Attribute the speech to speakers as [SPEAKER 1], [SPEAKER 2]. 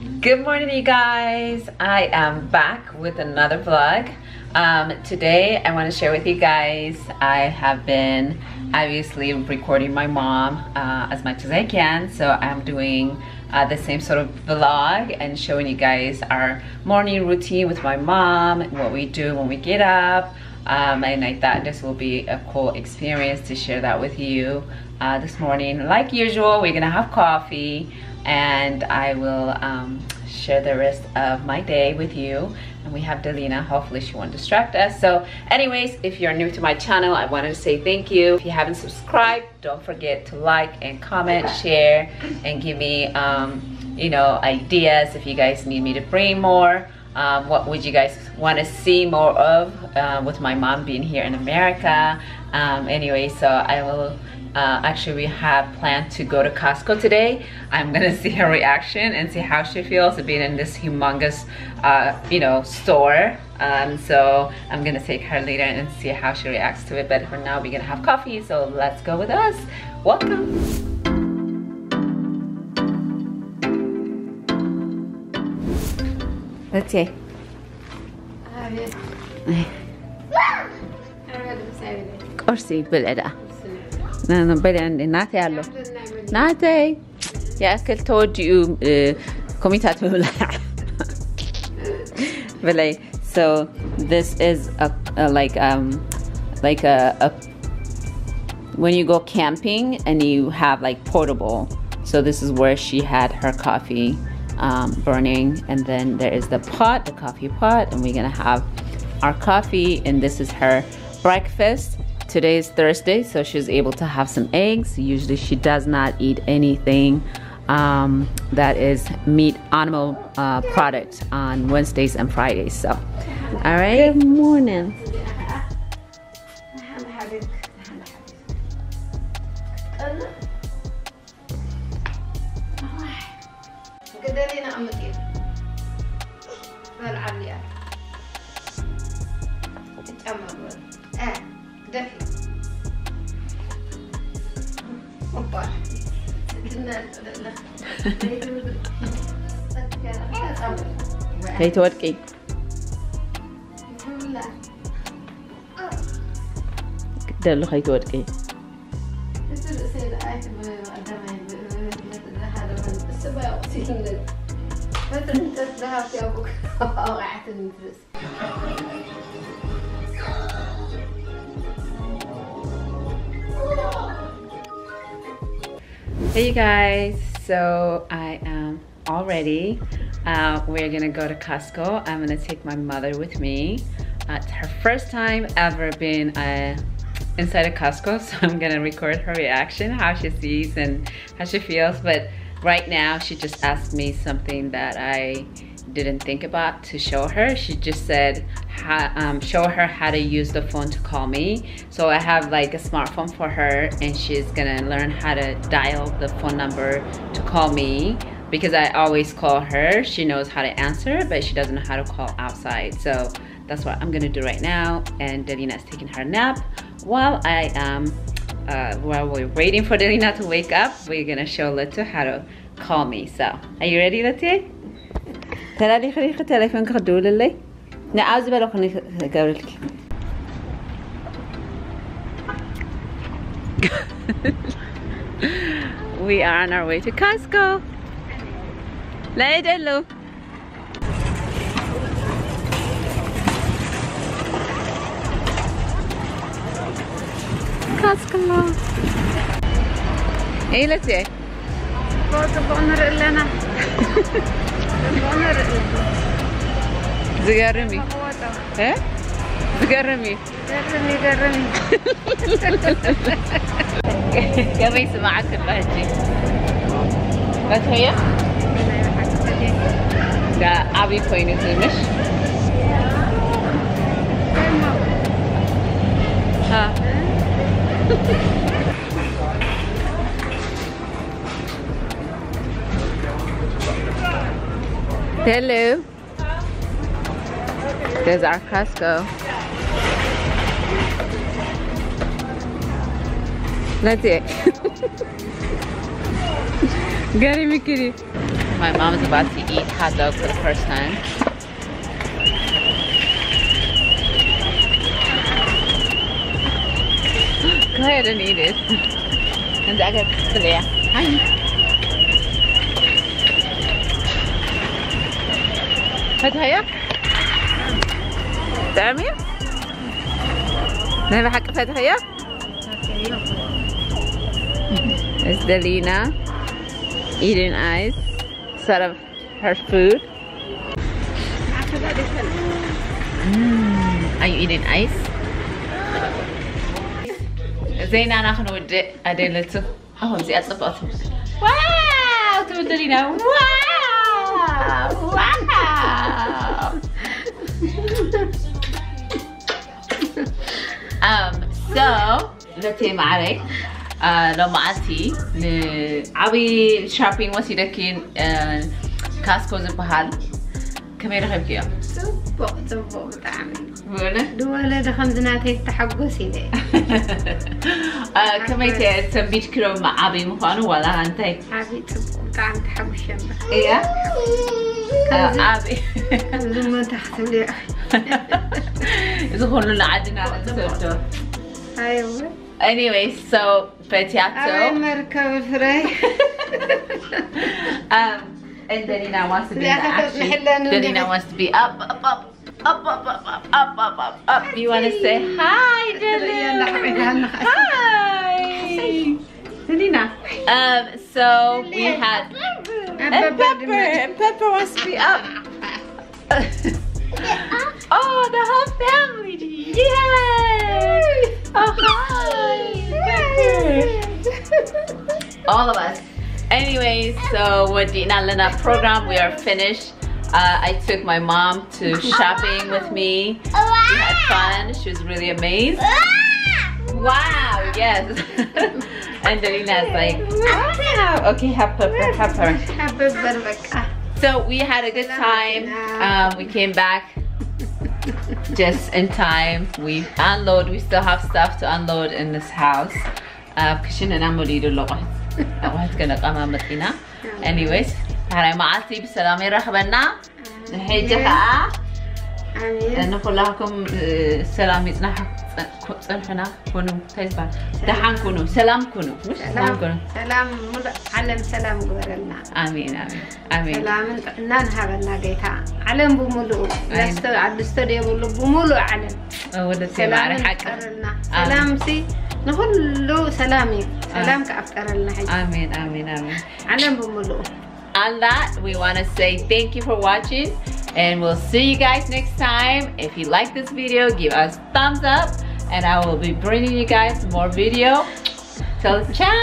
[SPEAKER 1] Good morning, you guys. I am back with another vlog. Today I want to share with you guys, I have been obviously recording my mom as much as I can, so I'm doing the same sort of vlog and showing you guys our morning routine with my mom, what we do when we get up, and I thought this will be a cool experience to share that with you this morning. Like usual, we're gonna have coffee and I will share the rest of my day with you. And we have Delina, hopefully she won't distract us. So anyways, if you're new to my channel, I wanted to say thank you. If you haven't subscribed, don't forget to like and comment, share, and give me you know, ideas if you guys need me to bring more. What would you guys want to see more of with my mom being here in America. Anyway, so I will actually, we have planned to go to Costco today. I'm gonna see her reaction and see how she feels being in this humongous you know, store. So I'm gonna take her later and see how she reacts to it, but for now we're gonna have coffee, so let's go with us. Welcome. Let's see. قرصي بالعدا. أنا بدي ناتي على ناتي يا أكل توديو كوميتات ولا. Really. So this is a when you go camping and you have like portable. So this is where she had her coffee burning, and then there is the pot, the coffee pot, and we're gonna have our coffee, and this is her breakfast. Today is Thursday, so she's able to have some eggs. Usually she does not eat anything that is meat, animal product on Wednesdays and Fridays. So, all right. Good morning. Hey, Torki. Look at Torki. Hey you guys, so I am all ready. We're gonna go to Costco. I'm gonna take my mother with me. It's her first time ever been inside a Costco, so I'm gonna record her reaction, how she sees and how she feels. But right now she just asked me something that I didn't think about to show her. She just said show her how to use the phone to call me. So I have like a smartphone for her, and she's gonna learn how to dial the phone number to call me, because I always call her. She knows how to answer, but she doesn't know how to call outside. So that's what I'm gonna do right now. And Delina's taking her nap while I am while we're waiting for Delina to wake up. We're gonna show Lito how to call me. So are you ready, Lito? ترى خليك تلفونك خدول لي نعاوز بالو خليك أقولك. We are on our way to Costco. لا يدلو. Costco. إيه لتي؟ بونر لنا. زقرمي ها زقرمي قرمي كم يسمعك البهجي بس هي ده أبي كويني تلمش ها Hello. There's our Costco. That's it. Gary Mikiri. My mom's about to eat hot dog for the first time. Go ahead and eat it. And I got Celia. Hi. فتحية؟ تعمل؟ نبي حق فتحية؟ It's Delina eating ice instead of her food. Are you eating ice? زينا ناخذ ودي أدلته. زي أطلبته. واو تقول Delina. واو. واو. So let's معك لما عتي عبي shopping وسيدكين كاسكو زبحال كم يرغب كيا
[SPEAKER 2] صبق تعمل
[SPEAKER 1] ولا
[SPEAKER 2] دولا دخل زناتي تحقسي ده
[SPEAKER 1] كم يتسبيت كيلو مع عبي مخانو ولا أنتي
[SPEAKER 2] عبي صبق عم تحقش شنبه
[SPEAKER 1] إيه عبي
[SPEAKER 2] زمان تحت لي
[SPEAKER 1] إذا كنا عدنا على السوتو
[SPEAKER 2] أيوة
[SPEAKER 1] anyway so Petiato
[SPEAKER 2] مركب فري
[SPEAKER 1] and Delina wants to be in the action. Delina wants to be up. You want to say hi, Delina? Hi, Delina. So we had and Pepper wants to be up. Oh, the whole family! Yay! Oh, hi! All of us. Anyways, so with the Nalina program, we are finished. I took my mom to shopping with me. We had fun. She was really amazed. Wow! Yes. And Delina's like, wow. Okay, have her. So we had a good time. We came back just in time. We unload. We still have stuff to unload in this house. Anyways, هاي معاتي بسلامة رحبنا نحيجها أنا كلكم سلام يصنع صنحنا كونوا تيزبان دحان كونوا سلام كونوا مش سلام كونوا
[SPEAKER 2] سلام علم سلام قبرنا
[SPEAKER 1] آمين آمين آمين
[SPEAKER 2] سلام نانها جيتها علم بملو على الاستوديو بملو علم
[SPEAKER 1] سلام
[SPEAKER 2] حق سلام سي نقول له سلامي سلام كأفكار لنا
[SPEAKER 1] آمين آمين آمين
[SPEAKER 2] علم بملو.
[SPEAKER 1] On that, we want to say thank you for watching, and we'll see you guys next time. If you like this video, give us thumbs up, and I will be bringing you guys more video. So ciao.